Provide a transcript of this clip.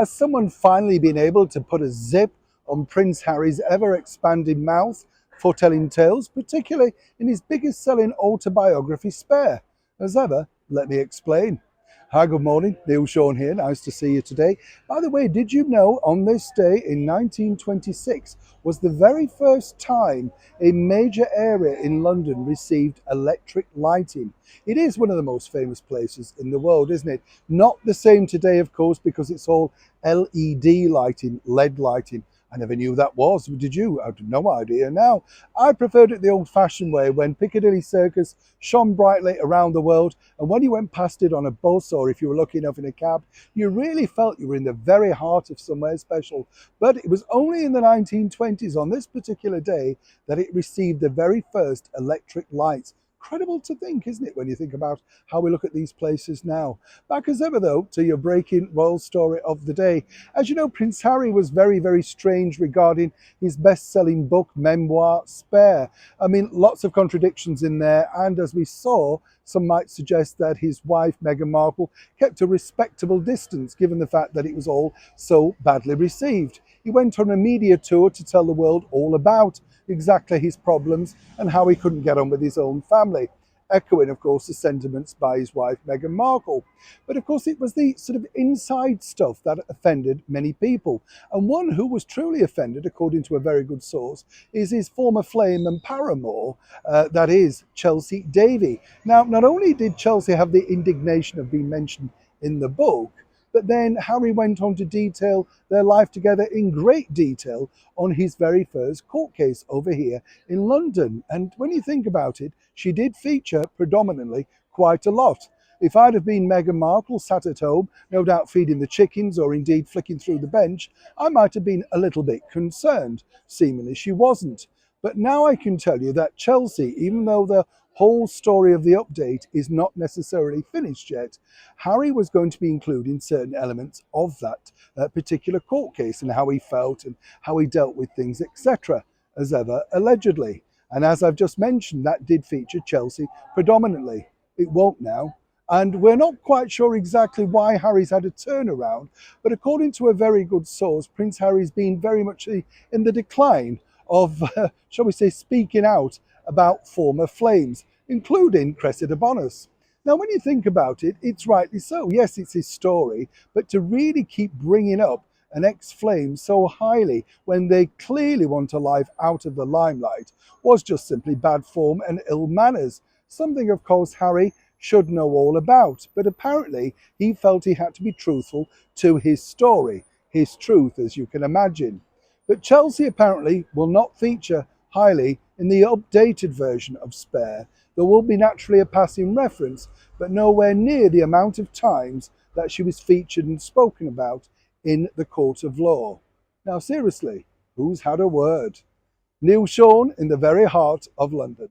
Has someone finally been able to put a zip on Prince Harry's ever-expanding mouth for telling tales, particularly in his biggest-selling autobiography, Spare? As ever, let me explain. Hi, good morning. Neil Sean here. Nice to see you today. By the way, did you know on this day in 1926 was the very first time a major area in London received electric lighting? It is one of the most famous places in the world, isn't it? Not the same today, of course, because it's all LED lighting, LED lighting. I never knew that was. Did you? I had no idea. Now, I preferred it the old-fashioned way when Piccadilly Circus shone brightly around the world, and when you went past it on a bus or if you were lucky enough in a cab, you really felt you were in the very heart of somewhere special. But it was only in the 1920s, on this particular day, that it received the very first electric lights. Incredible to think, isn't it, when you think about how we look at these places now. Back as ever, though, to your breaking royal story of the day. As you know, Prince Harry was very, very strange regarding his best-selling book, memoir, Spare. I mean, lots of contradictions in there, and as we saw, some might suggest that his wife, Meghan Markle, kept a respectable distance, given the fact that it was all so badly received. He went on a media tour to tell the world all about exactly his problems and how he couldn't get on with his own family, echoing, of course, the sentiments by his wife, Meghan Markle. But of course, it was the sort of inside stuff that offended many people. And one who was truly offended, according to a very good source, is his former flame and paramour, that is Chelsea Davy. Now, not only did Chelsea have the indignation of being mentioned in the book, but then Harry went on to detail their life together in great detail on his very first court case over here in London. And when you think about it, she did feature predominantly quite a lot. If I'd have been Meghan Markle sat at home, no doubt feeding the chickens or indeed flicking through the bench, I might have been a little bit concerned. Seemingly she wasn't. But now I can tell you that Chelsea, even though the whole story of the update is not necessarily finished yet, Harry was going to be including certain elements of that particular court case and how he felt and how he dealt with things, etc., as ever, allegedly. And as I've just mentioned, that did feature Chelsea predominantly. It won't now. And we're not quite sure exactly why Harry's had a turnaround, but according to a very good source, Prince Harry's been very much in the decline of, shall we say, speaking out about former flames, including Cressida Bonas. Now, when you think about it, it's rightly so. Yes, it's his story, but to really keep bringing up an ex-flame so highly when they clearly want a life out of the limelight was just simply bad form and ill manners. Something, of course, Harry should know all about, but apparently he felt he had to be truthful to his story, his truth, as you can imagine. But Chelsea apparently will not feature highly in the updated version of Spare. There will be naturally a passing reference, but nowhere near the amount of times that she was featured and spoken about in the court of law. Now seriously, who's had a word? Neil Sean in the very heart of London.